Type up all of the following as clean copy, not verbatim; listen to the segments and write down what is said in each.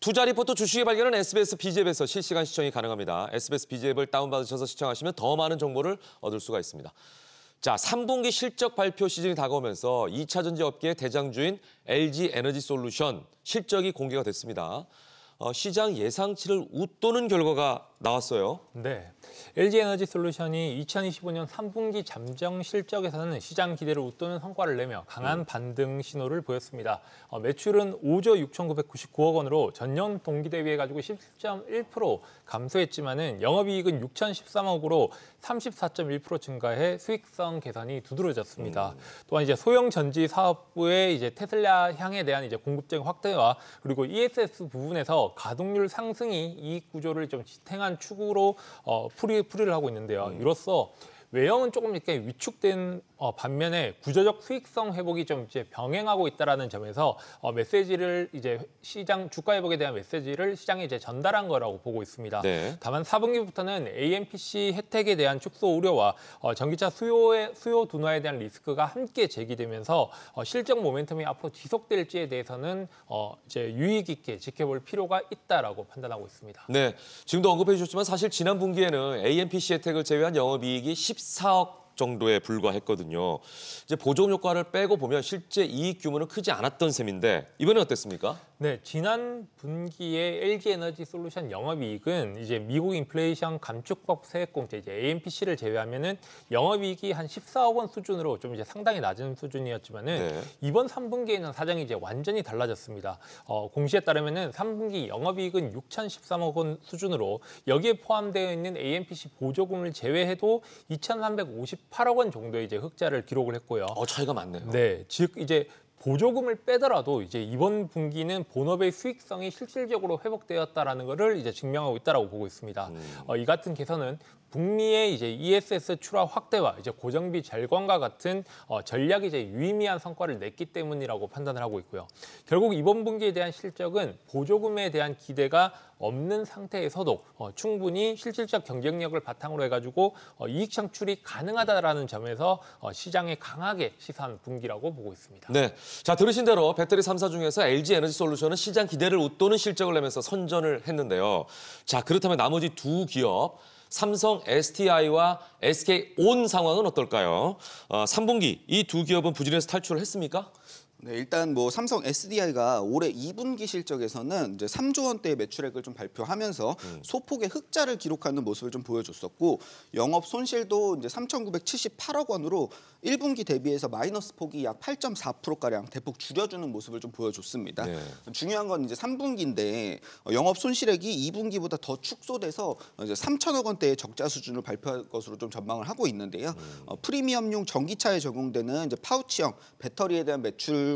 투자 리포터 주식의 발견은 SBS BG앱에서 실시간 시청이 가능합니다. SBS BG앱을 다운받으셔서 시청하시면 더 많은 정보를 얻을 수가 있습니다. 자, 3분기 실적 발표 시즌이 다가오면서 2차 전지 업계의 대장주인 LG 에너지 솔루션 실적이 공개가 됐습니다. 시장 예상치를 웃도는 결과가 나왔어요. 네, LG 에너지 솔루션이 2025년 3분기 잠정 실적에서는 시장 기대를 웃도는 성과를 내며 강한 반등 신호를 보였습니다. 매출은 5조 6,999억 원으로 전년 동기 대비해 가지고 10.1% 감소했지만은 영업이익은 6,013억으로 34.1% 증가해 수익성 개선이 두드러졌습니다. 또한 이제 소형 전지 사업부의 이제 테슬라 향에 대한 이제 공급쟁 확대와 그리고 ESS 부분에서 가동률 상승이 이익 구조를 좀 지탱한 축으로 풀이를 하고 있는데요. 이로써 외형은 조금 이렇게 위축된 반면에 구조적 수익성 회복이 좀 이제 병행하고 있다라는 점에서 메시지를 이제 시장 주가 회복에 대한 메시지를 시장에 이제 전달한 거라고 보고 있습니다. 네. 다만 4분기부터는 AMPC 혜택에 대한 축소 우려와 전기차 수요 둔화에 대한 리스크가 함께 제기되면서 실적 모멘텀이 앞으로 지속될지에 대해서는 이제 유의 깊게 지켜볼 필요가 있다라고 판단하고 있습니다. 네, 지금도 언급해 주셨지만 사실 지난 분기에는 AMPC 혜택을 제외한 영업이익이 14억 정도에 불과했거든요. 이제 보조금 효과를 빼고 보면 실제 이익 규모는 크지 않았던 셈인데 이번엔 어땠습니까? 네, 지난 분기에 LG 에너지 솔루션 영업이익은 이제 미국 인플레이션 감축법 세액공제 이제 AMPC를 제외하면은 영업이익이 한 14억 원 수준으로 좀 이제 상당히 낮은 수준이었지만은 네. 이번 3분기에는 사정이 이제 완전히 달라졌습니다. 공시에 따르면은 3분기 영업이익은 6,013억 원 수준으로 여기에 포함되어 있는 AMPC 보조금을 제외해도 2,358억 원 정도의 이제 흑자를 기록을 했고요. 차이가 많네요. 네, 즉 이제 보조금을 빼더라도 이제 이번 분기는 본업의 수익성이 실질적으로 회복되었다라는 것을 이제 증명하고 있다라고 보고 있습니다. 이 같은 개선은 북미의 이제 ESS 출하 확대와 이제 고정비 절감과 같은 전략이 이제 유의미한 성과를 냈기 때문이라고 판단을 하고 있고요. 결국 이번 분기에 대한 실적은 보조금에 대한 기대가 없는 상태에서도 충분히 실질적 경쟁력을 바탕으로 해가지고 이익 창출이 가능하다라는 점에서 시장에 강하게 시사한 분기라고 보고 있습니다. 네, 자 들으신 대로 배터리 3사 중에서 LG 에너지 솔루션은 시장 기대를 웃도는 실적을 내면서 선전을 했는데요. 자, 그렇다면 나머지 두 기업 삼성 SDI와 SK온 상황은 어떨까요? 3분기 이 두 기업은 부진에서 탈출을 했습니까? 네, 일단 뭐 삼성 SDI가 올해 2분기 실적에서는 이제 3조 원대의 매출액을 좀 발표하면서 소폭의 흑자를 기록하는 모습을 좀 보여줬었고 영업 손실도 이제 3,978억 원으로 1분기 대비해서 마이너스 폭이 약 8.4%가량 대폭 줄여주는 모습을 좀 보여줬습니다. 네. 중요한 건 이제 3분기인데 영업 손실액이 2분기보다 더 축소돼서 이제 3천억 원대의 적자 수준을 발표할 것으로 좀 전망을 하고 있는데요. 프리미엄용 전기차에 적용되는 이제 파우치형 배터리에 대한 매출이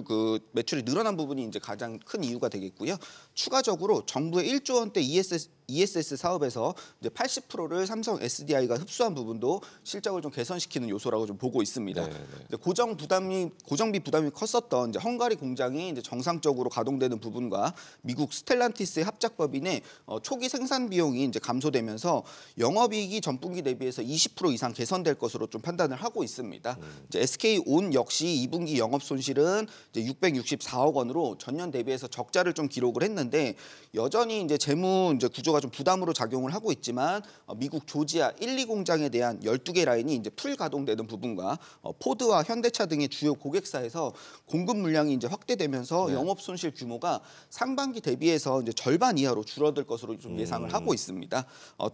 늘어난 부분이 이제 가장 큰 이유가 되겠고요. 추가적으로 정부의 1조 원대 ESS 사업에서 이제 80%를 삼성 SDI가 흡수한 부분도 실적을 좀 개선시키는 요소라고 좀 보고 있습니다. 이제 고정비 부담이 컸었던 이제 헝가리 공장이 이제 정상적으로 가동되는 부분과 미국 스텔란티스의 합작법인의 초기 생산 비용이 이제 감소되면서 영업이익이 전분기 대비해서 20% 이상 개선될 것으로 좀 판단을 하고 있습니다. 이제 SK온 역시 2분기 영업 손실은 이제 664억 원으로 전년 대비해서 적자를 좀 기록을 했는데 여전히 이제 재무 이제 구조가 좀 부담으로 작용을 하고 있지만 미국 조지아 1, 2 공장에 대한 12개 라인이 이제 풀 가동되는 부분과 포드와 현대차 등의 주요 고객사에서 공급 물량이 이제 확대되면서 영업 손실 규모가 상반기 대비해서 이제 절반 이하로 줄어들 것으로 좀 예상을 하고 있습니다.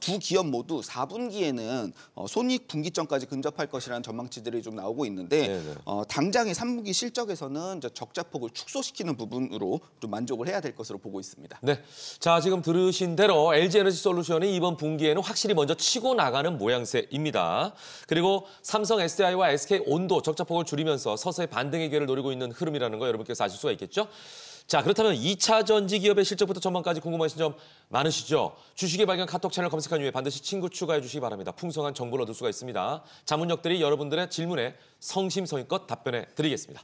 두 기업 모두 4분기에는 손익 분기점까지 근접할 것이라는 전망치들이 좀 나오고 있는데 당장의 3분기 실적에서는 이제 적자폭을 축소시키는 부분으로 좀 만족을 해야 될 것으로 보고 있습니다. 네, 자 지금 들으신 대로 LG 에너지 솔루션이 이번 분기에는 확실히 먼저 치고 나가는 모양새입니다. 그리고 삼성 SDI와 SK온도 적자폭을 줄이면서 서서히 반등의 기회를 노리고 있는 흐름이라는 거 여러분께서 아실 수가 있겠죠? 자, 그렇다면 2차 전지 기업의 실적부터 전망까지 궁금하신 점 많으시죠? 주식의 발견 카톡 채널 검색한 이후에 반드시 친구 추가해 주시기 바랍니다. 풍성한 정보를 얻을 수가 있습니다. 자문역들이 여러분들의 질문에 성심성의껏 답변해 드리겠습니다.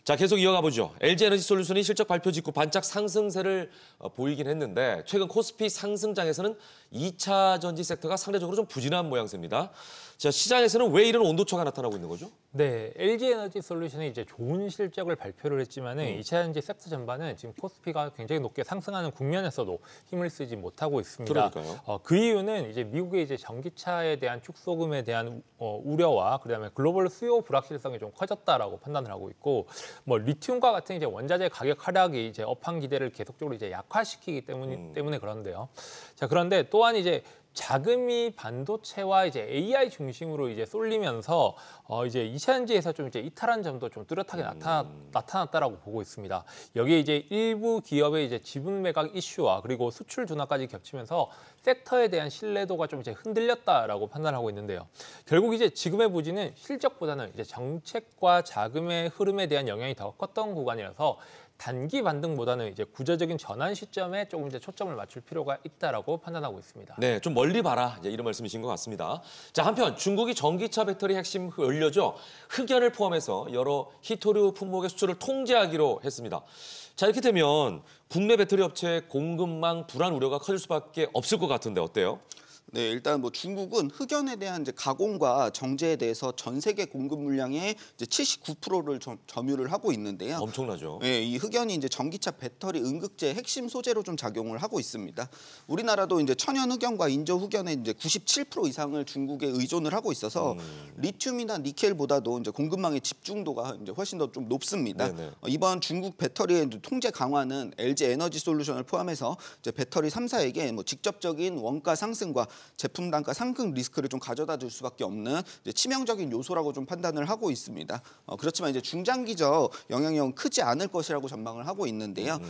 자, 계속 이어가 보죠. LG에너지솔루션이 실적 발표 직후 반짝 상승세를 보이긴 했는데 최근 코스피 상승장에서는 2차 전지 섹터가 상대적으로 좀 부진한 모양새입니다. 자, 시장에서는 왜 이런 온도차가 나타나고 있는 거죠? 네, LG에너지솔루션이 이제 좋은 실적을 발표를 했지만은 2차 전지 섹터 전반은 지금 코스피가 굉장히 높게 상승하는 국면에서도 힘을 쓰지 못하고 있습니다. 그러니까요. 그 이유는 이제 미국의 이제 전기차에 대한 축소금에 대한 우려와 그다음에 글로벌 수요 불확실성이 좀 커졌다라고 판단을 하고 있고, 뭐 리튬과 같은 이제 원자재 가격 하락이 이제 업황 기대를 계속적으로 이제 약화시키기 때문에 그런데요. 자, 그런데 또한 이제 자금이 반도체와 이제 AI 중심으로 이제 쏠리면서 이제 2차 전지에서 좀 이제 이탈한 점도 좀 뚜렷하게 나타났다라고 보고 있습니다. 여기에 이제 일부 기업의 이제 지분 매각 이슈와 그리고 수출 둔화까지 겹치면서 섹터에 대한 신뢰도가 좀 이제 흔들렸다라고 판단하고 있는데요. 결국 이제 지금의 부진은 실적보다는 이제 정책과 자금의 흐름에 대한 영향이 더 컸던 구간이라서 단기 반등보다는 이제 구조적인 전환 시점에 조금 이제 초점을 맞출 필요가 있다라고 판단하고 있습니다. 네, 좀 멀리 봐라 이제 이런 말씀이신 것 같습니다. 자, 한편 중국이 전기차 배터리 핵심 연료죠. 흑연을 포함해서 여러 히토류 품목의 수출을 통제하기로 했습니다. 자, 이렇게 되면 국내 배터리 업체의 공급망 불안 우려가 커질 수밖에 없을 것 같은데 어때요? 네, 일단 뭐 중국은 흑연에 대한 이제 가공과 정제에 대해서 전 세계 공급 물량의 이제 79%를 점유를 하고 있는데요. 엄청나죠. 네, 이 흑연이 이제 전기차 배터리 응급제 핵심 소재로 좀 작용을 하고 있습니다. 우리나라도 이제 천연 흑연과 인조 흑연의 이제 97% 이상을 중국에 의존을 하고 있어서 리튬이나 니켈보다도 이제 공급망의 집중도가 이제 훨씬 더 좀 높습니다. 이번 중국 배터리의 통제 강화는 LG 에너지 솔루션을 포함해서 이제 배터리 3사에게 뭐 직접적인 원가 상승과 제품 단가 상승 리스크를 좀 가져다 줄 수밖에 없는 이제 치명적인 요소라고 좀 판단을 하고 있습니다. 그렇지만 이제 중장기적 영향력은 크지 않을 것이라고 전망을 하고 있는데요.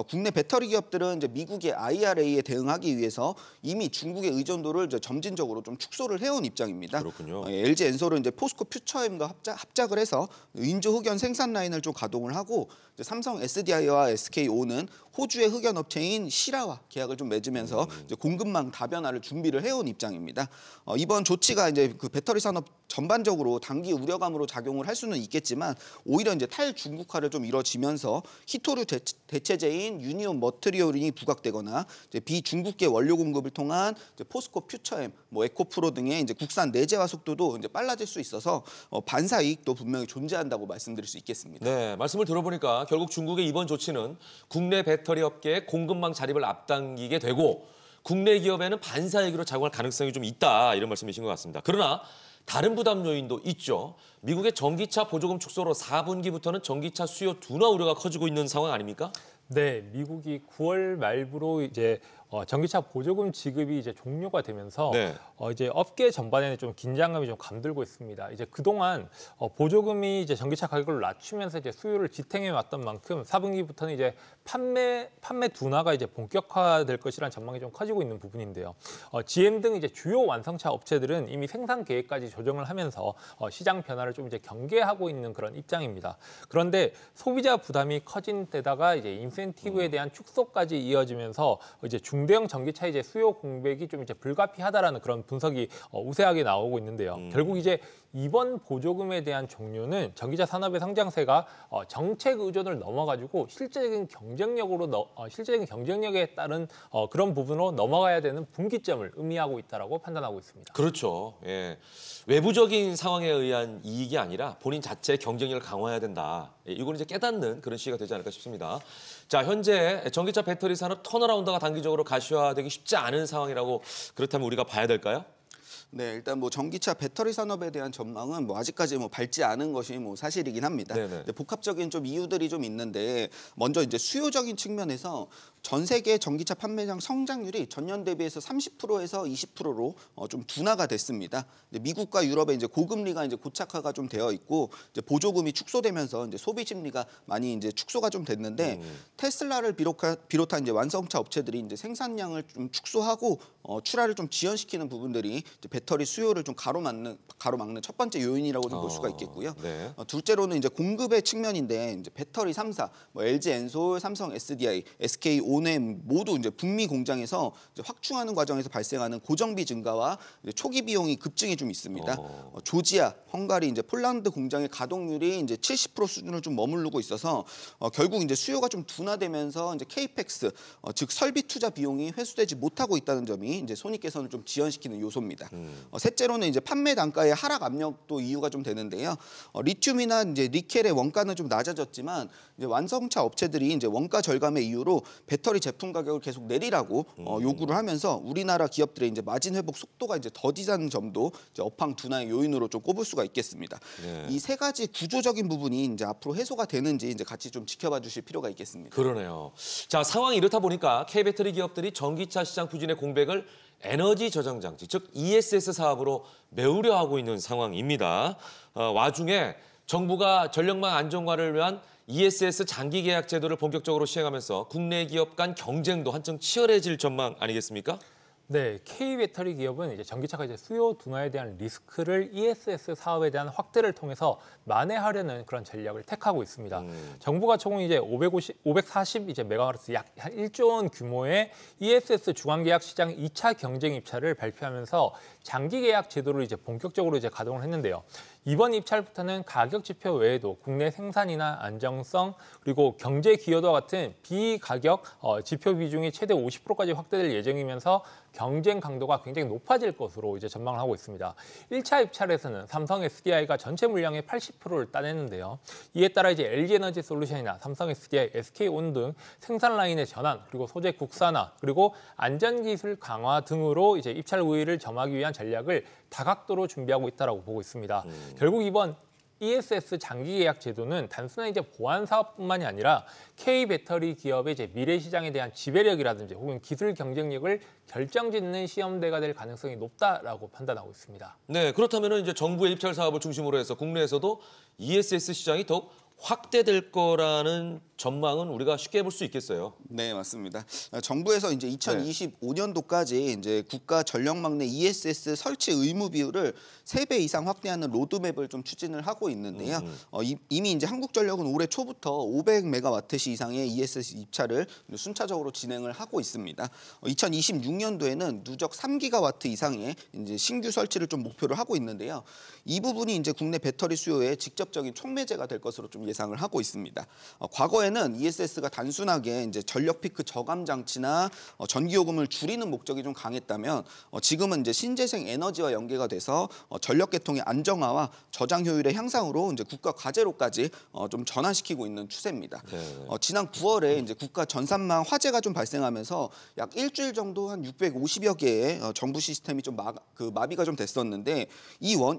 국내 배터리 기업들은 이제 미국의 IRA에 대응하기 위해서 이미 중국의 의존도를 이제 점진적으로 좀 축소를 해온 입장입니다. 그렇군요. LG 엔솔은 이제 포스코 퓨처엠과 합작을 해서 인조 흑연 생산 라인을 좀 가동을 하고 이제 삼성 SDI와 SK온은 호주의 흑연 업체인 시라와 계약을 좀 맺으면서 이제 공급망 다변화를 준비를 해온 입장입니다. 이번 조치가 이제 그 배터리 산업 전반적으로 단기 우려감으로 작용을 할 수는 있겠지만 오히려 이제 탈중국화를 좀 이뤄지면서 히토류 대체제인 유니온 머트리올이 부각되거나 이제 비중국계 원료 공급을 통한 이제 포스코 퓨처엠, 뭐 에코프로 등의 이제 국산 내재화 속도도 이제 빨라질 수 있어서 반사 이익도 분명히 존재한다고 말씀드릴 수 있겠습니다. 네, 말씀을 들어보니까 결국 중국의 이번 조치는 국내 배터리 업계의 공급망 자립을 앞당기게 되고 국내 기업에는 반사이익으로 작용할 가능성이 좀 있다 이런 말씀이신 것 같습니다. 그러나 다른 부담 요인도 있죠. 미국의 전기차 보조금 축소로 4분기부터는 전기차 수요 둔화 우려가 커지고 있는 상황 아닙니까? 네, 미국이 9월 말부로 이제 전기차 보조금 지급이 이제 종료가 되면서 네. 이제 업계 전반에는 좀 긴장감이 좀 감돌고 있습니다. 이제 그동안 보조금이 이제 전기차 가격을 낮추면서 이제 수요를 지탱해 왔던 만큼 4분기부터는 이제 판매 둔화가 이제 본격화될 것이라는 전망이 좀 커지고 있는 부분인데요. GM 등 이제 주요 완성차 업체들은 이미 생산 계획까지 조정을 하면서 시장 변화를 좀 이제 경계하고 있는 그런 입장입니다. 그런데 소비자 부담이 커진 데다가 이제 인센티브에 대한 축소까지 이어지면서 이제 중대형 전기차 이제 수요 공백이 좀 이제 불가피하다라는 그런 분석이 우세하게 나오고 있는데요. 결국 이제 이번 보조금에 대한 종료는 전기차 산업의 성장세가 정책 의존을 넘어가지고 실질적인 경쟁력에 따른 그런 부분으로 넘어가야 되는 분기점을 의미하고 있다라고 판단하고 있습니다. 그렇죠. 예. 외부적인 상황에 의한 이익이 아니라 본인 자체의 경쟁력을 강화해야 된다. 이걸 이제 깨닫는 그런 시기가 되지 않을까 싶습니다. 자, 현재 전기차 배터리 산업 턴어라운드가 단기적으로 가시화되기 쉽지 않은 상황이라고 그렇다면 우리가 봐야 될까요? 네, 일단 뭐 전기차 배터리 산업에 대한 전망은 뭐 아직까지 뭐 밝지 않은 것이 뭐 사실이긴 합니다. 복합적인 좀 이유들이 좀 있는데 먼저 이제 수요적인 측면에서 전 세계 전기차 판매량 성장률이 전년 대비해서 30%에서 20%로 좀 둔화가 됐습니다. 미국과 유럽의 이제 고금리가 이제 고착화가 좀 되어 있고 이제 보조금이 축소되면서 이제 소비 심리가 많이 이제 축소가 좀 됐는데 테슬라를 비롯한 이제 완성차 업체들이 이제 생산량을 좀 축소하고 출하를 좀 지연시키는 부분들이 이제 배터리 수요를 좀 가로막는 첫 번째 요인이라고 좀 볼 수가 있겠고요. 네. 둘째로는 이제 공급의 측면인데 이제 배터리 3사, 뭐 LG 엔솔, 삼성 SDI, SK 온엠 모두 이제 북미 공장에서 이제 확충하는 과정에서 발생하는 고정비 증가와 이제 초기 비용이 급증이 좀 있습니다. 조지아, 헝가리, 이제 폴란드 공장의 가동률이 이제 70% 수준을 좀 머무르고 있어서 결국 이제 수요가 좀 둔화되면서 이제 케이펙스, 즉 설비 투자 비용이 회수되지 못하고 있다는 점이 이제 손익 개선을 좀 지연시키는 요소입니다. 셋째로는 이제 판매 단가의 하락 압력도 이유가 좀 되는데요. 리튬이나 이제 니켈의 원가는 좀 낮아졌지만 이제 완성차 업체들이 이제 원가 절감의 이유로 배터리 제품 가격을 계속 내리라고 요구를 하면서 우리나라 기업들의 이제 마진 회복 속도가 이제 더디다는 점도 이제 업황 둔화의 요인으로 좀 꼽을 수가 있겠습니다. 네. 이 세 가지 구조적인 부분이 이제 앞으로 해소가 되는지 이제 같이 좀 지켜봐 주실 필요가 있겠습니다. 그러네요. 자, 상황이 이렇다 보니까 K배터리 기업들이 전기차 시장 부진의 공백을 에너지 저장 장치, 즉 ESS 사업으로 메우려 하고 있는 상황입니다. 와중에 정부가 전력망 안정화를 위한 ESS 장기 계약 제도를 본격적으로 시행하면서 국내 기업 간 경쟁도 한층 치열해질 전망 아니겠습니까? 네, K배터리 기업은 이제 전기차가 이제 수요 둔화에 대한 리스크를 ESS 사업에 대한 확대를 통해서 만회하려는 그런 전략을 택하고 있습니다. 정부가 총 이제 540 이제 메가와트 약 1조 원 규모의 ESS 주간계약 시장 2차 경쟁 입찰을 발표하면서 장기 계약 제도를 이제 본격적으로 이제 가동을 했는데요. 이번 입찰부터는 가격 지표 외에도 국내 생산이나 안정성 그리고 경제 기여도와 같은 비가격 지표 비중이 최대 50%까지 확대될 예정이면서 경쟁 강도가 굉장히 높아질 것으로 이제 전망을 하고 있습니다. 1차 입찰에서는 삼성 SDI가 전체 물량의 80%를 따냈는데요. 이에 따라 이제 LG 에너지 솔루션이나 삼성 SDI, SK온 등 생산 라인의 전환, 그리고 소재 국산화, 그리고 안전 기술 강화 등으로 이제 입찰 우위를 점하기 위한 전략을 다각도로 준비하고 있다라고 보고 있습니다. 결국 이번 ESS 장기 계약 제도는 단순한 이제 보안 사업뿐만이 아니라 K 배터리 기업의 이제 미래 시장에 대한 지배력이라든지 혹은 기술 경쟁력을 결정짓는 시험대가 될 가능성이 높다라고 판단하고 있습니다. 네, 그렇다면 이제 정부의 입찰 사업을 중심으로 해서 국내에서도 ESS 시장이 더욱 확대될 거라는 전망은 우리가 쉽게 해볼 수 있겠어요. 네, 맞습니다. 정부에서 이제 2025년도까지 이제 국가 전력망 내 ESS 설치 의무 비율을 3배 이상 확대하는 로드맵을 좀 추진을 하고 있는데요. 이미 이제 한국전력은 올해 초부터 500메가와트시 이상의 ESS 입찰을 순차적으로 진행을 하고 있습니다. 2026년도에는 누적 3기가와트 이상의 이제 신규 설치를 좀 목표를 하고 있는데요. 이 부분이 이제 국내 배터리 수요의 직접적인 촉매제가 될 것으로 좀 예상을 하고 있습니다. 과거에는 ESS가 단순하게 이제 전력 피크 저감 장치나 전기요금을 줄이는 목적이 좀 강했다면 지금은 이제 신재생 에너지와 연계가 돼서 전력 계통의 안정화와 저장 효율의 향상으로 이제 국가 과제로까지 좀 전환시키고 있는 추세입니다. 지난 9월에 이제 국가 전산망 화재가 좀 발생하면서 약 일주일 정도 한 650여 개의 정부 시스템이 좀 마비가 좀 됐었는데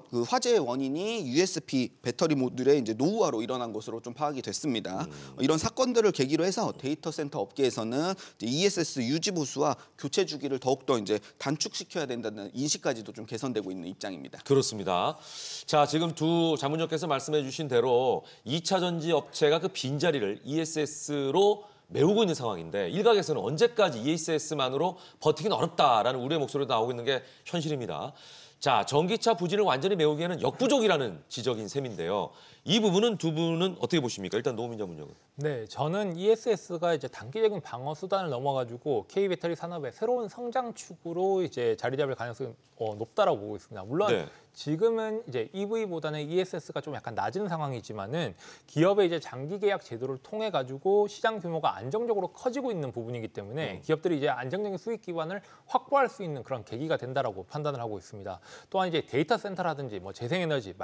그 화재의 원인이 USP 배터리 모듈의 이제 노후화로 일어난 것으로 좀 파악이 됐습니다. 이런 사건들을 계기로 해서 데이터 센터 업계에서는 ESS 유지 보수와 교체 주기를 더욱더 이제 단축시켜야 된다는 인식까지도 좀 개선되고 있는 입장입니다. 그렇습니다. 자, 지금 두 자문위원께서 말씀해 주신 대로 2차 전지 업체가 그 빈자리를 ESS로 메우고 있는 상황인데 일각에서는 언제까지 ESS만으로 버티기는 어렵다라는 우려의 목소리가 나오고 있는 게 현실입니다. 자, 전기차 부진을 완전히 메우기에는 역부족이라는 지적인 셈인데요. 이 부분은 두 분은 어떻게 보십니까? 일단 노무민 자문위원은. 네, 저는 ESS가 이제 단기적인 방어 수단을 넘어가지고 K 배터리 산업의 새로운 성장축으로 이제 자리 잡을 가능성이 높다라고 보고 있습니다. 물론 네. 지금은 이제 EV보다는 ESS가 좀 약간 낮은 상황이지만은 기업의 이제 장기 계약 제도를 통해 가지고 시장 규모가 안정적으로 커지고 있는 부분이기 때문에 기업들이 이제 안정적인 수익 기반을 확보할 수 있는 그런 계기가 된다라고 판단을 하고 있습니다. 또한 이제 데이터 센터라든지 뭐 재생에너지,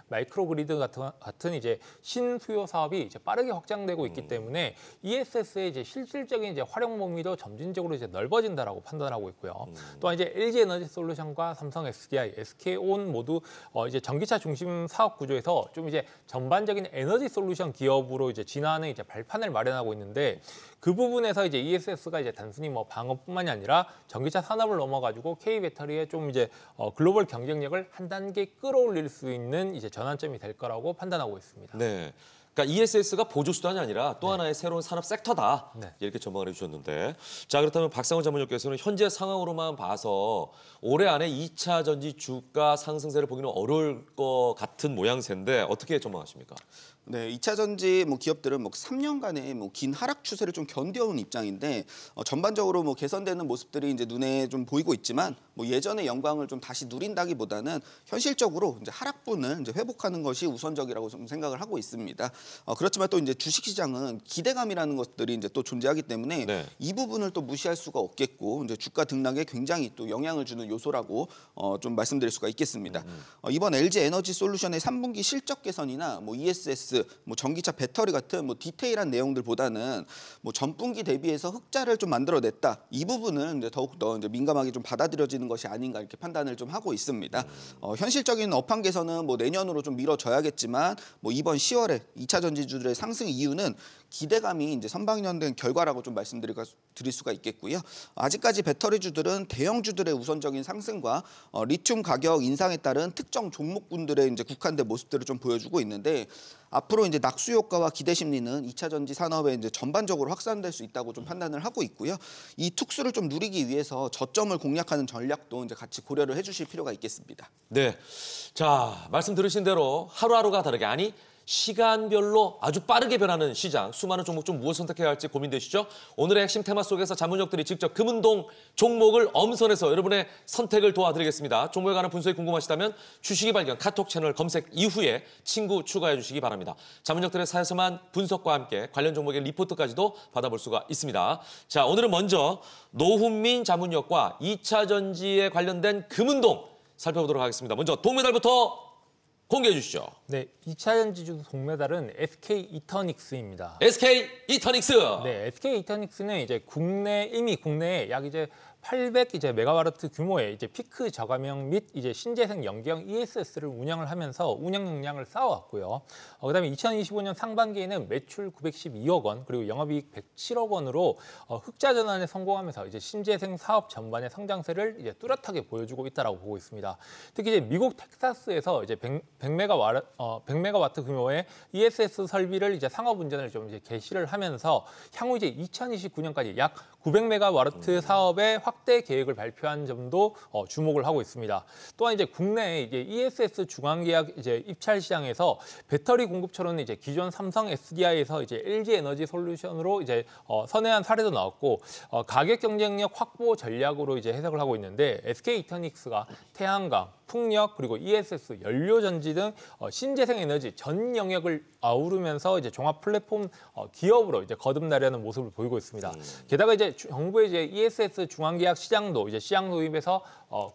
마이크로그리드 같은 이제 신수요 사업이 이제 빠르게 확장되고 있기 때문에 ESS의 이제 실질적인 이제 활용 범위도 점진적으로 이제 넓어진다라고 판단하고 있고요. 또한 이제 LG 에너지 솔루션과 삼성 SDI, SK온 모두 이제 전기차 중심 사업 구조에서 좀 이제 전반적인 에너지 솔루션 기업으로 이제 진화하는 이제 발판을 마련하고 있는데 그 부분에서 이제 ESS가 이제 단순히 뭐 방어뿐만이 아니라 전기차 산업을 넘어가지고 K 배터리의 좀 이제 글로벌 경쟁력을 한 단계 끌어올릴 수 있는 이제 전환점이 될 거라고 판단하고 있습니다. 네. 그러니까 ESS가 보조 수단이 아니라 또 하나의 새로운 산업 섹터다. 네. 이렇게 전망을 해주셨는데, 자 그렇다면 박상훈 자문위원께서는 현재 상황으로만 봐서 올해 안에 2차 전지 주가 상승세를 보기는 어려울 것 같은 모양새인데 어떻게 전망하십니까? 네, 2차 전지 기업들은 3년간의 긴 하락 추세를 좀 견뎌온 입장인데 전반적으로 개선되는 모습들이 이제 눈에 좀 보이고 있지만 예전의 영광을 좀 다시 누린다기보다는 현실적으로 이제 하락분을 이제 회복하는 것이 우선적이라고 좀 생각을 하고 있습니다. 그렇지만 또 이제 주식시장은 기대감이라는 것들이 이제 또 존재하기 때문에 네. 이 부분을 또 무시할 수가 없겠고 이제 주가 등락에 굉장히 또 영향을 주는 요소라고 좀 말씀드릴 수가 있겠습니다. 이번 LG 에너지 솔루션의 3분기 실적 개선이나 ESS, 전기차 배터리 같은 디테일한 내용들보다는 전분기 대비해서 흑자를 좀 만들어냈다. 이 부분은 이제 더욱 더 이제 민감하게 좀 받아들여지는 것이 아닌가 이렇게 판단을 좀 하고 있습니다. 현실적인 업황 개선은 내년으로 좀 미뤄져야겠지만 이번 10월에 2차 전지주들의 상승 이유는 기대감이 이제 선방연된 결과라고 좀 말씀드릴 수가 있겠고요. 아직까지 배터리주들은 대형주들의 우선적인 상승과 리튬 가격 인상에 따른 특정 종목군들의 이제 국한된 모습들을 좀 보여주고 있는데 앞으로 이제 낙수 효과와 기대 심리는 2차 전지 산업에 이제 전반적으로 확산될 수 있다고 좀 판단을 하고 있고요. 이 특수를 좀 누리기 위해서 저점을 공략하는 전략도 이제 같이 고려를 해주실 필요가 있겠습니다. 네, 자 말씀 들으신 대로 하루하루가 다르게 아니 시간별로 아주 빠르게 변하는 시장, 수많은 종목 중 무엇을 선택해야 할지 고민되시죠? 오늘의 핵심 테마 속에서 자문역들이 직접 금운동 종목을 엄선해서 여러분의 선택을 도와드리겠습니다. 종목에 관한 분석이 궁금하시다면 주식이 발견 카톡 채널 검색 이후에 친구 추가해 주시기 바랍니다. 자문역들의 사서만 분석과 함께 관련 종목의 리포트까지도 받아볼 수가 있습니다. 자, 오늘은 먼저 노훈민 자문역과 2차 전지에 관련된 금운동 살펴보도록 하겠습니다. 먼저 동메달부터 공개해 주시죠. 네, 2차 전지주 동메달은 SK 이터닉스입니다. SK 이터닉스. 네, SK 이터닉스는 이제 이미 국내에 약 이제 800 메가와트 규모의 이제 피크 저감형 및 이제 신재생 연계형 ESS를 운영을 하면서 운영 역량을 쌓아왔고요. 그다음에 2025년 상반기에는 매출 912억 원 그리고 영업이익 107억 원으로 흑자 전환에 성공하면서 이제 신재생 사업 전반의 성장세를 이제 뚜렷하게 보여주고 있다라고 보고 있습니다. 특히 이제 미국 텍사스에서 이제 100메가와트 규모의 ESS 설비를 이제 상업 운전을 좀 이제 개시를 하면서 향후 이제 2029년까지 약 900메가와트 사업의 확대 계획을 발표한 점도 주목을 하고 있습니다. 또한 이제 국내에 이제 ESS 중앙 계약 이제 입찰 시장에서 배터리 공급처로는 이제 기존 삼성 SDI에서 이제 LG 에너지 솔루션으로 이제 선회한 사례도 나왔고 가격 경쟁력 확보 전략으로 이제 해석을 하고 있는데 SK 이터닉스가 태양광, 풍력 그리고 ESS, 연료 전지 등 신재생 에너지 전 영역을 아우르면서 이제 종합 플랫폼 기업으로 이제 거듭나려는 모습을 보이고 있습니다. 게다가 이제 정부의 이제 ESS 중앙계약 시장도 이제 시장 도입에서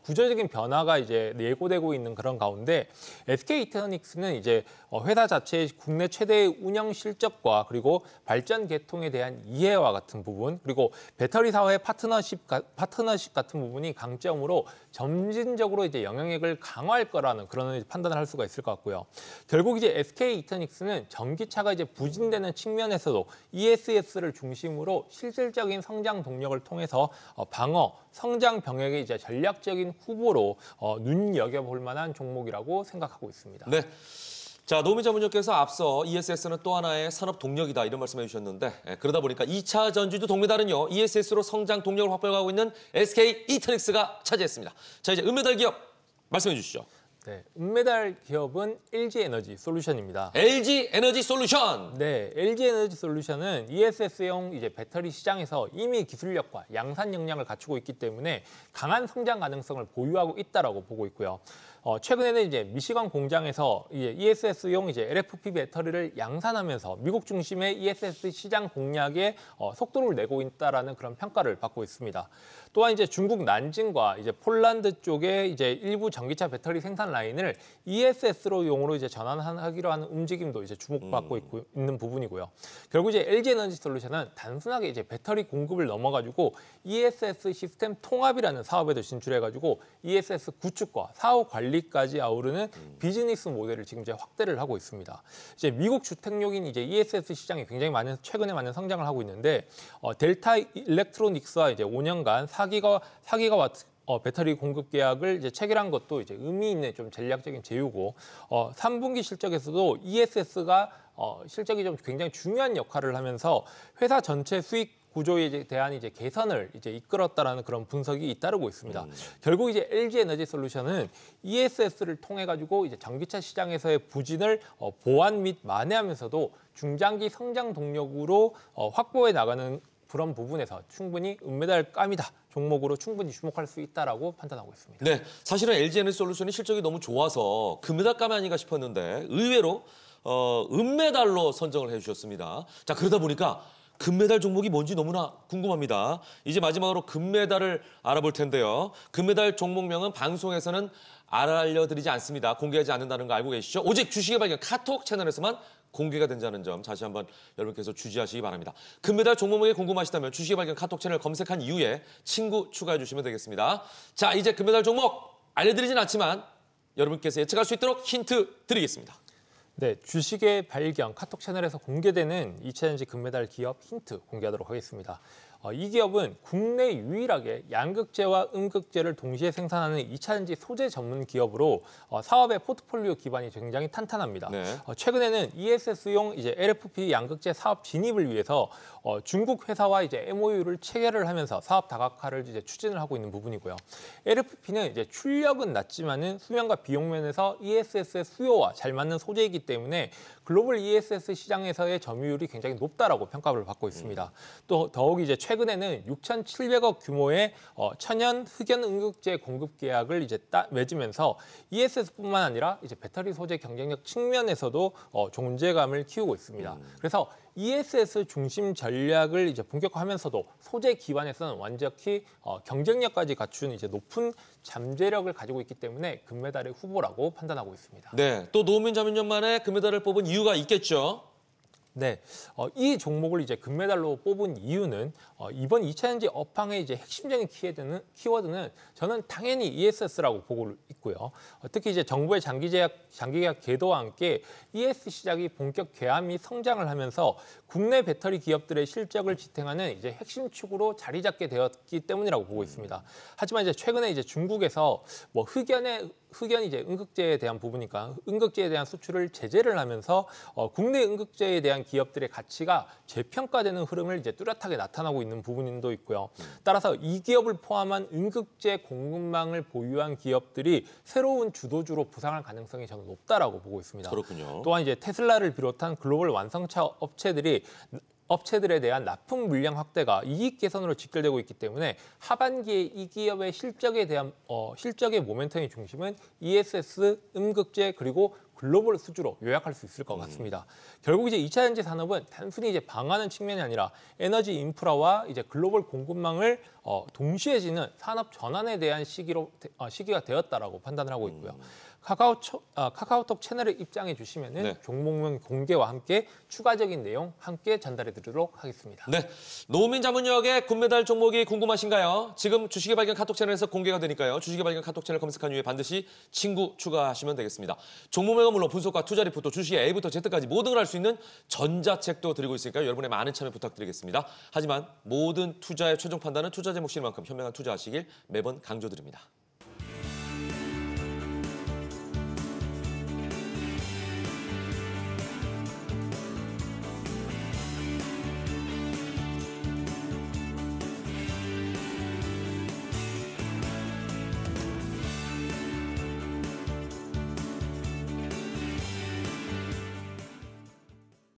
구조적인 변화가 이제 예고되고 있는 그런 가운데 SK 이터닉스는 이제 회사 자체의 국내 최대의 운영 실적과 그리고 발전 계통에 대한 이해와 같은 부분 그리고 배터리 사업의 파트너십 같은 부분이 강점으로 점진적으로 이제 영향력을 강화할 거라는 그런 판단을 할 수가 있을 것 같고요. 결국 이제 SK 이터닉스는 전기차가 이제 부진되는 측면에서도 ESS를 중심으로 실질적인 성장 동력을 통해서 방어, 성장 병역의 이제 전략적인 후보로 눈여겨볼 만한 종목이라고 생각하고 있습니다. 네. 자, 노무민 자문위원께서 앞서 ESS는 또 하나의 산업 동력이다 이런 말씀해 주셨는데 그러다 보니까 2차 전지주 동메달은요. ESS로 성장 동력을 확보해가고 있는 SK 이터닉스가 차지했습니다. 자, 이제 은메달 기업 말씀해 주시죠. 네, 은메달 기업은 LG 에너지 솔루션입니다. LG 에너지 솔루션. 네, LG 에너지 솔루션은 ESS용 이제 배터리 시장에서 이미 기술력과 양산 역량을 갖추고 있기 때문에 강한 성장 가능성을 보유하고 있다라고 보고 있고요. 최근에는 이제 미시건 공장에서 이제 ESS용 이제 LFP 배터리를 양산하면서 미국 중심의 ESS 시장 공략에 속도를 내고 있다라는 그런 평가를 받고 있습니다. 또한 이제 중국 난징과 이제 폴란드 쪽에 이제 일부 전기차 배터리 생산 라인을 ESS로 용으로 이제 전환하기로 하는 움직임도 이제 주목받고 있는 부분이고요. 결국 이제 LG 에너지 솔루션은 단순하게 이제 배터리 공급을 넘어가지고 ESS 시스템 통합이라는 사업에도 진출해가지고 ESS 구축과 사후 관리까지 아우르는 비즈니스 모델을 지금 이제 확대를 하고 있습니다. 이제 미국 주택용인 이제 ESS 시장이 굉장히 최근에 많은 성장을 하고 있는데 델타 일렉트로닉스와 이제 5년간 4기가와트 배터리 공급 계약을 이제 체결한 것도 이제 의미 있는 좀 전략적인 제휴고 3분기 실적에서도 ESS가 실적이 좀 굉장히 중요한 역할을 하면서 회사 전체 수익 구조에 대한 이제 개선을 이제 이끌었다라는 그런 분석이 잇따르고 있습니다. 결국 이제 LG 에너지 솔루션은 ESS를 통해 가지고 이제 전기차 시장에서의 부진을 보완 및 만회하면서도 중장기 성장 동력으로 확보해 나가는 그런 부분에서 충분히 은메달감이다 종목으로 충분히 주목할 수 있다라고 판단하고 있습니다. 네, 사실은 LG 에너지 솔루션이 실적이 너무 좋아서 금메달감이 아닌가 싶었는데 의외로 은메달로 선정을 해주셨습니다. 자, 그러다 보니까 금메달 종목이 뭔지 너무나 궁금합니다. 이제 마지막으로 금메달을 알아볼 텐데요. 금메달 종목명은 방송에서는 알려드리지 않습니다. 공개하지 않는다는 거 알고 계시죠? 오직 주식의 발견 카톡 채널에서만 공개가 된다는 점 다시 한번 여러분께서 주지하시기 바랍니다. 금메달 종목명이 궁금하시다면 주식의 발견 카톡 채널 검색한 이후에 친구 추가해 주시면 되겠습니다. 자, 이제 금메달 종목 알려드리진 않지만 여러분께서 예측할 수 있도록 힌트 드리겠습니다. 네, 주식의 발견 카톡 채널에서 공개되는 2차전지 금메달 기업 힌트 공개하도록 하겠습니다. 이 기업은 국내 유일하게 양극재와 음극재를 동시에 생산하는 2차전지 소재 전문 기업으로 사업의 포트폴리오 기반이 굉장히 탄탄합니다. 네. 최근에는 ESS용 이제 LFP 양극재 사업 진입을 위해서 중국 회사와 이제 MOU를 체결을 하면서 사업 다각화를 이제 추진을 하고 있는 부분이고요. LFP는 이제 출력은 낮지만은 수명과 비용 면에서 ESS의 수요와 잘 맞는 소재이기 때문에 글로벌 ESS 시장에서의 점유율이 굉장히 높다라고 평가를 받고 있습니다. 또 더욱 이제 최근에는 6,700억 규모의 천연 흑연 음극재 공급 계약을 이제 맺으면서 ESS뿐만 아니라 이제 배터리 소재 경쟁력 측면에서도 존재감을 키우고 있습니다. 그래서 ESS 중심 전략을 이제 본격화하면서도 소재 기반에서는 완벽히 경쟁력까지 갖춘 이제 높은 잠재력을 가지고 있기 때문에 금메달의 후보라고 판단하고 있습니다. 네, 또 노무민 자문위원만에 금메달을 뽑은 이유가 있겠죠. 네, 이 종목을 이제 금메달로 뽑은 이유는 이번 2차전지 업황의 이제 핵심적인 키워드는 저는 당연히 ESS라고 보고 있고요. 특히 이제 정부의 장기계약 계도와 함께 ES 시장이 본격 개화 및 성장을 하면서 국내 배터리 기업들의 실적을 지탱하는 이제 핵심 축으로 자리 잡게 되었기 때문이라고 보고 있습니다. 하지만 이제 최근에 이제 중국에서 뭐 흑연 이제 음극재에 대한 부분이니까 음극재에 대한 수출을 제재를 하면서 국내 음극재에 대한 기업들의 가치가 재평가되는 흐름을 이제 뚜렷하게 나타나고 있는 부분도 있고요. 따라서 이 기업을 포함한 음극재 공급망을 보유한 기업들이 새로운 주도주로 부상할 가능성이 저는 높다라고 보고 있습니다. 그렇군요. 또한 이제 테슬라를 비롯한 글로벌 완성차 업체들에 대한 납품 물량 확대가 이익 개선으로 직결되고 있기 때문에 하반기에 이 기업의 실적에 대한 실적의 모멘텀의 중심은 ESS, 음극재 그리고 글로벌 수주로 요약할 수 있을 것 같습니다. 결국 이제 2차전지 산업은 단순히 이제 방어하는 측면이 아니라 에너지 인프라와 이제 글로벌 공급망을 동시에 지는 산업 전환에 대한 시기가 되었다라고 판단을 하고 있고요. 카카오톡 채널에 입장해 주시면은 네. 종목명 공개와 함께 추가적인 내용 함께 전달해 드리도록 하겠습니다. 네, 노무민 자문역의 금메달 종목이 궁금하신가요? 지금 주식의 발견 카톡 채널에서 공개가 되니까요. 주식의 발견 카톡 채널 검색한 이후에 반드시 친구 추가하시면 되겠습니다. 종목명은 물론 분석과 투자 리포트, 주식의 A부터 Z까지 모든 걸 알 수 있는 전자책도 드리고 있으니까요. 여러분의 많은 참여 부탁드리겠습니다. 하지만 모든 투자의 최종 판단은 투자 제목 실만큼 현명한 투자하시길 매번 강조드립니다.